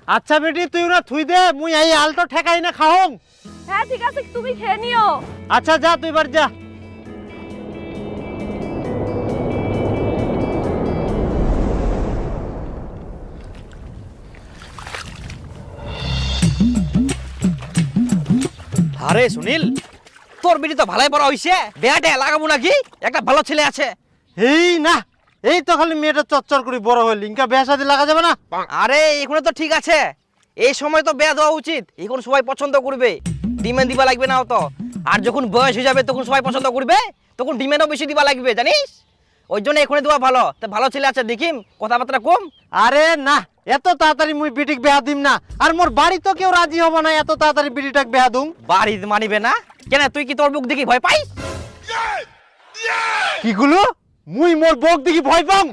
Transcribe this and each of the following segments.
আচ্ছা বেটি তুই না থুই দে মুই এই আলটো ঠেকাই না খাওং। হ্যাঁ ঠিক আছে, তুমি খেয়ে নিও। আচ্ছা যা তুই বার যা। আরে সুনীল, তোর বিটি তো ভালোই বড় হইছে, বিয়াটা লাগাবো নাকি? একটা ভালো ছেলে আছে। এই না, এই তো খালি মেয়েটা চচ্চর করে বড় হইল, ইনকা বিয়া শাদী লাগা যাবে না? আরে এখন তো ঠিক আছে, এই সময় তো বিয়া দেওয়া উচিত, এখন সবাই পছন্দ করবে, ডিমান্ড দিবা লাগবে না তো। আর যখন বয়স হয়ে যাবে তখন সবাই পছন্দ করবে, তখন ডিমান্ডও বেশি দিবা লাগবে, জানিস? ওই জন্য এখনই দেওয়া ভালো। তো ভালো ছেলে আছে দেখিম, কথাবার্তা কম। আরে না, এত তাড়াতাড়ি মুই বিটিক বিয়া দিম না, আর মোর বাড়ি তো কেউ রাজি হবো না এত তাড়াতাড়ি বিটিটাক বিয়া দুম। বাড়ি মানিবে না কেন? তুই কি তোর বুক দেখি ভয় পাইস? কি গুলো মুই মোর বউক দেখি ভয় পাম?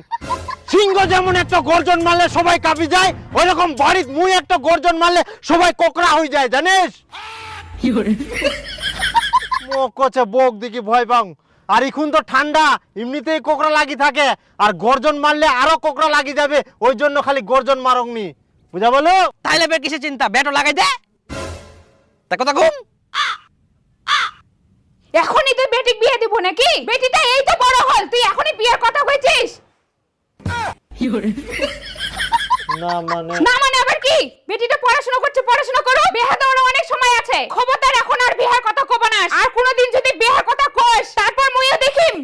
সিংহ যেমন একটা গর্জন মারলে সবাই কাঁপি যায়, ওইরকম বাড়িত মুই একটা গর্জন মারলে সবাই কোকড়া হয়ে যায়, জানিস? মুখ কচ্ছে বউক দেখি ভয় পাম, আর এখন তো ঠান্ডা, এমনিতেই কোকড়া লাগি থাকে, আর গর্জন মারলে আরো কোকড়া লাগি যাবে, ওই জন্য খালি গর্জন মারংনি, বুঝা বলো? তাইলে বের কিসে চিন্তা, ব্যাটও লাগাই দে। তা কথা কম। এখনই তুই বেটিক বিয়ে দিব নাকি? বেটিটা এই তো বড় হল, তুই এখনই বিয়ের কথা কইছিস? না মানে না মানে আবার কি? বেটিটা পড়াশোনা করছে, পড়াশোনা করো, বিয়ে দেওয়ার অনেক সময় আছে। খবরদার এখন আর বিয়ের কথা কব না, আর কোনোদিন যদি বিয়ের কথা কইস তারপর মুইও দেখিম।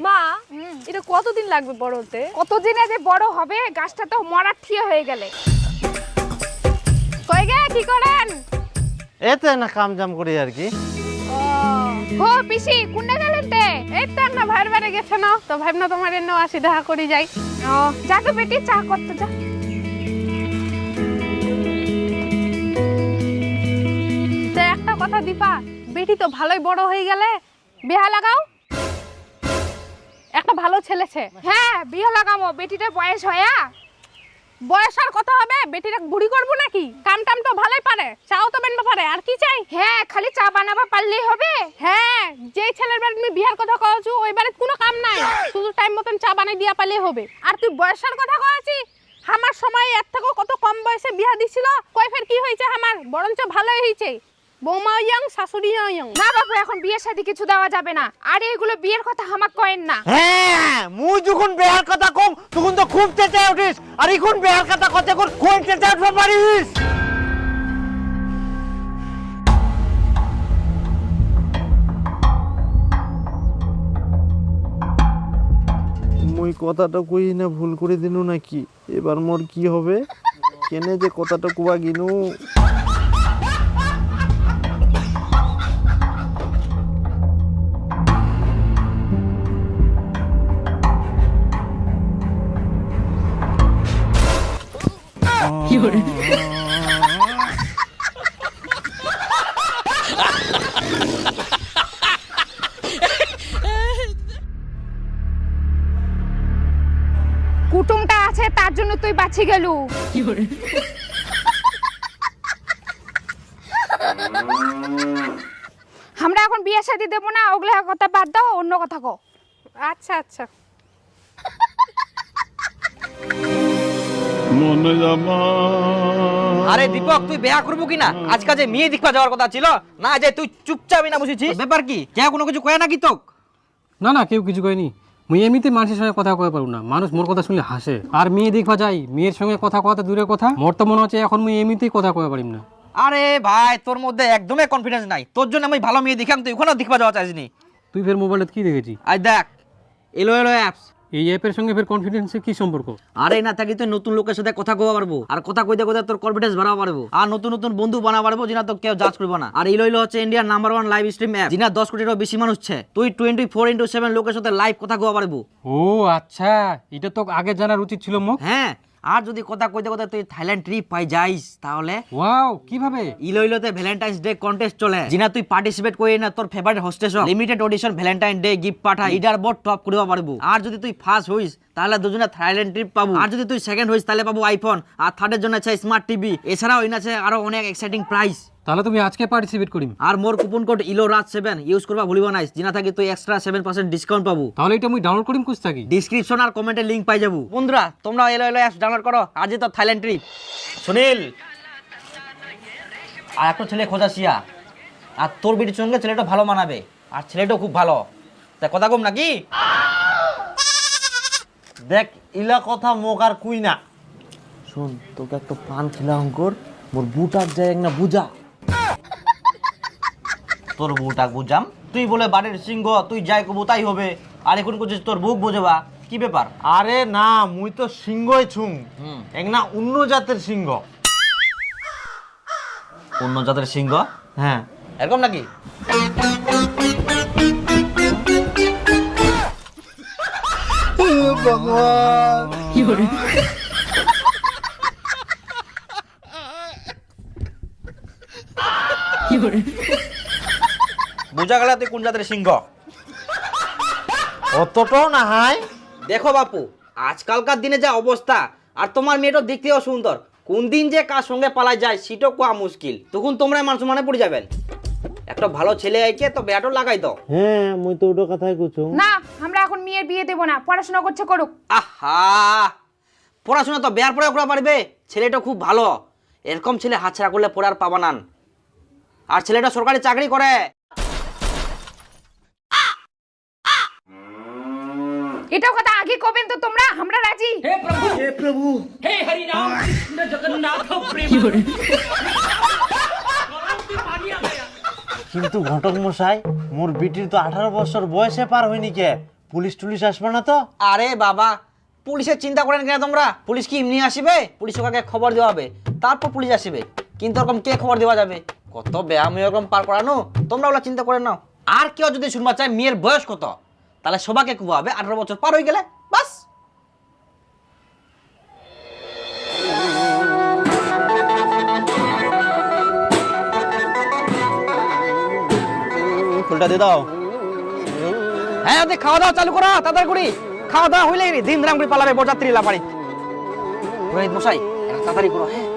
মা, এটা কতদিন লাগবে বড় হতে? কতদিনে যে বড় হবে, গাছটা তো মরার থিয়ে হয়ে গেলে। কই গে, কি করেন? এতে না কাম জাম করি আর কি। ও হো পিসি, কোনে গেলেন তে? এই তো না ভাইয়ের বাড়ি গেছে না, তো ভাবনা তোমার এনে আসি দেখা করি যাই। ও যা তো বেটি, চা করতে যা। তো একটা কথা দীপা, বেটি তো ভালোই বড় হয়ে গেলে, বিয়া লাগাও, একটা ভালো ছেলেছে। হ্যাঁ বিয়ে লাগামো, বেটিটার বয়স হয়া। বয়স আর কথা হবে, বেটিরা বুড়ি করবো নাকি? কাম টাম তো ভালোই পারে, চাও তো বানবা পারে, আর কি চাই? হ্যাঁ খালি চা বানাবা পারলেই হবে। হ্যাঁ, যেই ছেলের বাড়ি তুমি বিয়ার কথা কওছো ওই বাড়িতে কোনো কাম নাই, শুধু টাইম মতন চা বানাই দিয়া পারলেই হবে। আর তুই বয়সের কথা কওছি, আমার সময় এর থেকেও কত কম বয়সে বিয়া দিছিল, কই ফের কি হয়েছে আমার? বরঞ্চ ভালোই হয়েছে, বৌমা ইয়াং, শাশুড়িও ইয়াং। না বাবু, এখন বিয়ের সাথে কিছু দেওয়া যাবে না, আর এগুলো বিয়ের কথা হামাক কয়েন না। হ্যাঁ মুই যখন বেহার কথা কম তখন তো খুব চেঁচাই উঠিস, আর এখন বেহার কথা কত কোন চেঁচাই উঠতে পারিস? মুই কথাটা কই না ভুল করে দিনু নাকি? এবার মোর কি হবে? কেনে যে কথাটা কুয়া গিনু? কুটুমটা আছে তার জন্য তুই বাঁচি গেলু। আমরা এখন বিয়ে শাদী দেবো না, ওগুলা কথা বাদ দাও, অন্য কথা কও। আচ্ছা আচ্ছা। আরে দীপক, তুই বিয়া করবো কিনা? আজকাল যে মেয়ে দেখবা যাওয়ার কথা ছিল না, যে তুই চুপচাপই না বুঝেছিস? ব্যাপার কি? কেউ কোনো কিছু কয় নাকি তোক? না না, কেউ কিছু কয়নি। মুই এমনিতে মানুষের সঙ্গে কথা কয়ে পারবো না, মানুষ মোর কথা শুনলে হাসে। আর মেয়ে দেখবা যাই, মেয়ের সঙ্গে কথা কথা দূরের কথা, মোর তো মনে হচ্ছে এখন মুই এমনিতেই কথা কয়ে পারিম না। আরে ভাই, তোর মধ্যে একদমই কনফিডেন্স নাই, তোর জন্য আমি ভালো মেয়ে দেখাম, তুই ওখানেও দেখবা যাওয়া চাইছিনি। তুই ফের মোবাইলে কি দেখেছি? আই দেখ, এলো এলো অ্যাপস। এই অ্যাপের সঙ্গে ফের কনফিডেন্সের কি সম্পর্ক? আরে না থাকি তুই নতুন লোকের সাথে কথা কওয়া পারবো, আর কথা কইতে কইতে তোর কনফিডেন্স বাড়াতে পারবো, আর নতুন নতুন বন্ধু বানাতে পারবো, যেটা তো কেউ জাজ করবে না। আর এলো এলো হচ্ছে ইন্ডিয়ার নাম্বার 1 লাইভ স্ট্রিম অ্যাপ, যেটা 10 কোটিরও বেশি মানুষ আছে। তুই 24/7 লোকের সাথে লাইভ কথা কওয়া পারবো। ও আচ্ছা, এটা তো আগে জানার উচিত ছিল মোক। হ্যাঁ, আর যদি কথা কইতে কইতে তুই থাইল্যান্ড ট্রিপ পাই যাইস, তাহলে ওয়াও, কিভাবে? ইলোইলোতে ভ্যালেন্টাইন্স ডে কন্টেস্ট চলে, যেটা তুই পার্টিসিপেট করি না তোর favourite hostess limited audition Valentine day gift পাঠা, এটার বড় টপ করবা পারবো। আর যদি তুই ফার্স্ট হইস তাহলে দুজনে থাইল্যান্ড ট্রিপ পাবো, আর যদি তুই সেকেন্ড হইস তাহলে পাবো আইফোন, আর থার্ডের জন্য আছে স্মার্ট টিভি। এছাড়াও ইন আছে আরো অনেক এক্সাইটিং প্রাইস। তাহলে তুমি আজকে পার্টিসিপেট করিম। আর মোর কুপন কোড ইলো রাত 7 ইউজ করবা ভুলিবা নাই, জিনা থাকি তুই এক্সট্রা 7% ডিসকাউন্ট পাবো। তাহলে এটা মুই ডাউনলোড করিম কুছ থাকি। ডিসক্রিপশন আর কমেন্টে লিংক পাই যাবো। বন্ধুরা তোমরা এলো অ্যাপস ডাউনলোড করো, আজই তো থাইল্যান্ড ট্রিপ। সুনীল আর একটা ছেলে খোঁজাছিয়া, আর তোর বিটির সঙ্গে ছেলেটা ভালো মানাবে, আর ছেলেটাও খুব ভালো, তা কথা কম নাকি? দেখ ইলা কথা মোক আর কুই না। শোন তোকে একটা পান খিলা অঙ্কর, মোর বুটার যায় না বুঝা। তোর বউটা বুঝাম, তুই বলে বাড়ির সিংহ, তুই যাই কবু তাই হবে, আর এখন করছিস তোর বুক বোঝাবা, কি ব্যাপার? আরে না মুই তো সিংহই ছুং, এক না অন্য জাতের সিংহ। অন্য জাতের সিংহ? হ্যাঁ এরকম নাকি? বোঝা গেল তুই কোন জাতের সিংহ। অতটাও না হাই। দেখো বাপু, আজকালকার দিনে যা অবস্থা, আর তোমার মেয়েটা দেখতেও সুন্দর, কোন দিন যে কার সঙ্গে পালা যায় সেটাও কোয়া মুশকিল, তখন তোমরা মানুষ মানে পড়ে যাবেন। একটা ভালো ছেলে আইকে তো ব্যাটও লাগাই দাও। হ্যাঁ মুই তো ওটা কথাই কইছু। না, আমরা এখন মেয়ের বিয়ে দেব না, পড়াশোনা করছে করুক। আহা, পড়াশোনা তো বেয়ার পরে করা পারবে, ছেলেটা খুব ভালো, এরকম ছেলে হাতছাড়া করলে পড়ার পাবা নান। আর ছেলেটা সরকারি চাকরি করে। এটাও কথা আগে কবেন তো তোমরা, আমরা রাজি। কিন্তু ঘটক মশাই, মোর বিটির তো 18 বছর বয়সে পার হয়নি কে, পুলিশ টুলিশ আসবে না তো? আরে বাবা, পুলিশের চিন্তা করেন কেন তোমরা? পুলিশ কি এমনি আসবে? পুলিশ ওকে খবর দেওয়া হবে, তারপর পুলিশ আসবে। কিন্তু এরকম কে খবর দেওয়া যাবে? কত ব্যায়াম এরকম পার করানো, তোমরা ওগুলো চিন্তা করে নাও। আর কেউ যদি শুনবা চায় মেয়ের বয়স কত, তাহলে সবাইকে কুবাবে 18 বছর পার হয়ে গেলে বাস। ফুলটা দিয়ে দাও। হ্যাঁ ওদের খাওয়া দাওয়া চালু করা, তাড়াতাড়ি করি। খাওয়া দাওয়া হইলে দিন রাম করে পালাবে বরযাত্রী লাপাড়ি। রোহিত মশাই তাড়াতাড়ি করো। হ্যাঁ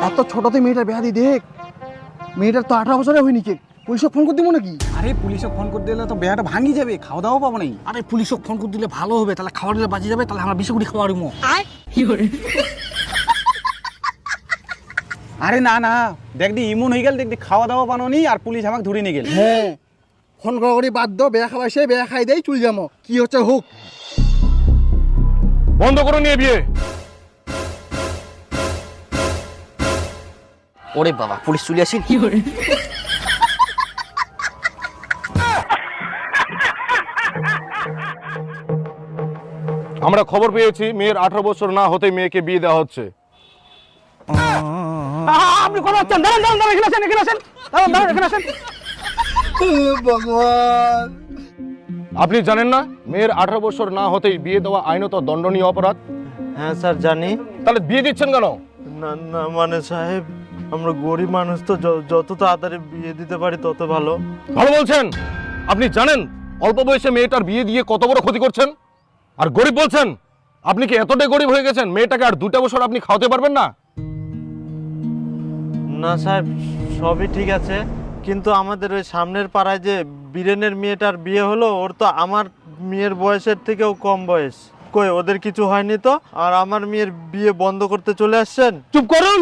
এত ছোটতে মেয়েটার বেহাদি দেখ, মেয়েটার তো 18 বছরে হয়নি, কে পুলিশক ফোন করে দিব নাকি? আরে পুলিশক ফোন করে দিলে তো বেহাটা ভাঙি যাবে, খাওয়া দাওয়া পাবো নাই। আরে পুলিশক ফোন করে দিলে ভালো হবে, তাহলে খাওয়া দিলে বাঁচি যাবে, তাহলে আমরা 20 কোটি খাওয়া দিমো। আরে না না, দেখদি ইমন হয়ে গেল, দেখদি খাওয়া দাওয়া পানো নি, আর পুলিশ আমাকে ধরে নিয়ে গেল। হ্যাঁ ফোন করে বাধ্য, বেয়া খাওয়াই সে বেয়া খাই দেয়, চুল যাবো, কি হচ্ছে হোক। বন্ধ করো নিয়ে বিয়ে। ওরে বাবা, পুলিশ চলে আসি। আমরা খবর পেয়েছি মেয়ের 18 বছর না হতে মেয়েকে বিয়ে দেওয়া হচ্ছে। আপনি কোন আছেন? দাঁড়ান দাঁড়ান দাঁড়ান, এখানে আসেন, এখানে আসেন, দাঁড়ান দাঁড়ান, এখানে আসেন। ভগবান, আপনি জানেন না মেয়ের 18 বছর না হতেই বিয়ে দেওয়া আইনত দণ্ডনীয় অপরাধ? হ্যাঁ স্যার জানি। তাহলে বিয়ে দিচ্ছেন কেন? না না মানে সাহেব, আমরা গরিব মানুষ তো, যত তাড়াতাড়ি বিয়ে দিতে পারি তত ভালো। ভালো বলছেন? আপনি জানেন অল্প বয়সে মেয়েটার বিয়ে দিয়ে কত বড় ক্ষতি করছেন? আর গরিব বলছেন? আপনি কি এতটাই গরিব হয়ে গেছেন মেয়েটাকে আর 2টা বছর আপনি খাওয়াতে পারবেন না? না সাহেব, সবই ঠিক আছে, কিন্তু আমাদের ওই সামনের পাড়ায় যে বীরেনের মেয়েটার বিয়ে হলো, ওর তো আমার মেয়ের বয়সের থেকেও কম বয়স। কই ওদের কিছু হয়নি তো, আর আমার মেয়ের বিয়ে বন্ধ করতে চলে আসছেন? চুপ করুন।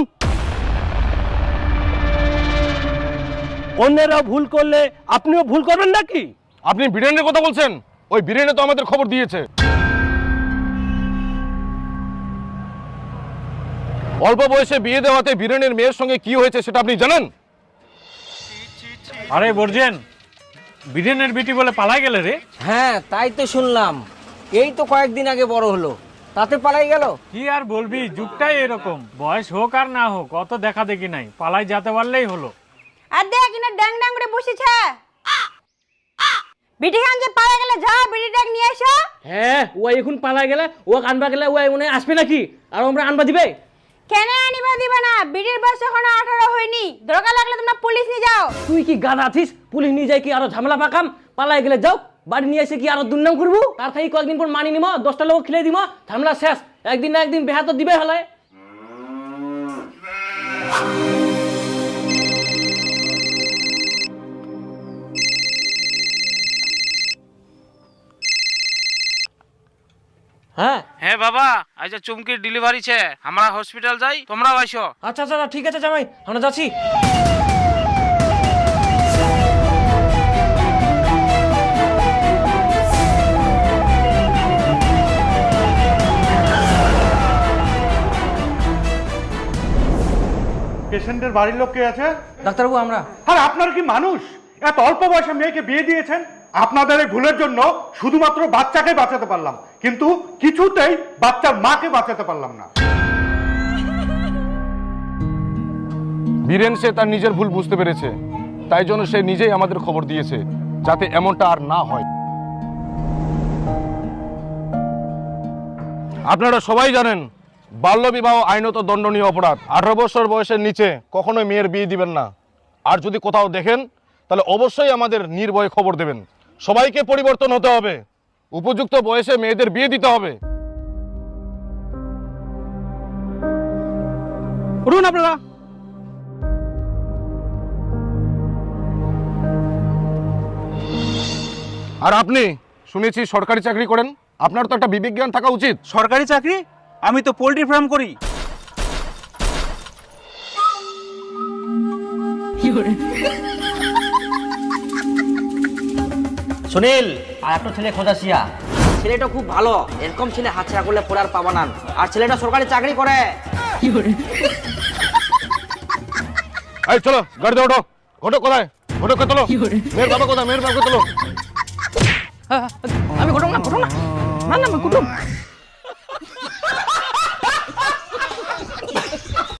অন্যেরা ভুল করলে আপনিও ভুল করবেন নাকি? আপনি বীরেনের কথা বলছেন? ওই বীরেনে তো আমাদের খবর দিয়েছে। অল্প বয়সে বিয়ে দেওয়াতে বীরেনের মেয়ের সঙ্গে কি হয়েছে সেটা আপনি জানেন? আরে বর্জেন, বীরেনের বেটি বলে পালাই গেলে রে। হ্যাঁ তাই তো শুনলাম, এই তো কয়েকদিন আগে বড় হলো, তাতে পালাই গেল। কি আর বলবি, যুগটাই এরকম, বয়স হোক আর না হোক অত দেখা দেখি নাই, পালাই যেতে পারলেই হলো। আর দেখ ইনা ডাং ডাং করে বসেছে, বিটি খান যে পালা গেলে যা বিটি ডাক নিয়ে এসো। হ্যাঁ ও এখন পালা গেলে, ও আনবা গেলে ও মনে আসবে নাকি? আর আমরা আনবা দিবে কেন? আনিবা দিবা না, বিটির বয়স এখনো 18 হয়নি, দরকার লাগলে তোমরা পুলিশ নিয়ে যাও। তুই কি গাধা আছিস? পুলিশ নিয়ে যায় কি আরো ঝামেলা পাকাম, পালাই গেলে যাও, বাড়ি নিয়ে এসে কি আরো দুর্নাম করবো, তার থেকে কয়েকদিন পর মানি নিব, 10টা লোক খেলে দিব, ঝামেলা শেষ। একদিন না একদিন বেহা তো দিবে হলে। হ্যাঁ হ্যাঁ বাবা, আজ চুমকির ডেলিভারি ছে, আমরা হসপিটাল যাই, তোমরাও আইসো। আচ্ছা আচ্ছা ঠিক আছে জামাই, আমরা যাচ্ছি। পেশেন্টের বাড়ির লোক কে আছে? ডাক্তারবাবু আমরা। আর আপনার কি মানুষ? এত অল্প বয়সে মেয়েকে বিয়ে দিয়েছেন। আপনাদের এই ভুলের জন্য শুধুমাত্র বাচ্চাকে বাঁচাতে পারলাম, কিন্তু কিছুতেই বাচ্চার মাকে বাঁচাতে পারলাম না। বীরেন সে তার নিজের ভুল বুঝতে পেরেছে, তাই জন্য সে নিজেই আমাদের খবর দিয়েছে, যাতে এমনটা আর না হয়। আপনারা সবাই জানেন বাল্যবিবাহ আইনত দণ্ডনীয় অপরাধ। 18 বছর বয়সের নিচে কখনোই মেয়ের বিয়ে দিবেন না। আর যদি কোথাও দেখেন তাহলে অবশ্যই আমাদের নির্ভয়ে খবর দেবেন। সবাইকে পরিবর্তন হতে হবে, উপযুক্ত বয়সে মেয়েদের বিয়ে দিতে হবে। উঠুন আপনারা। আর আপনি শুনেছি সরকারি চাকরি করেন, আপনার তো একটা বিবেক জ্ঞান থাকা উচিত। সরকারি চাকরি? আমি তো পোল্ট্রি ফার্ম করি। সুনীল, আর একটা ছেলে খোঁজাছিয়া, ছেলেটা খুব ভালো, এরকম ছেলে হাতছাড়া করলে পরে আর পাবা না। আর ছেলেটা সরকারি চাকরি করে। এই চলো গাড়িতে ওঠো। ঘটক কোথায়? ঘটককে তোলো। মেয়ের বাবা কোথায়? মেয়ের বাবাকে তোলো। আমি ঘটক না, ঘটক না, না না, আমি কুটুম।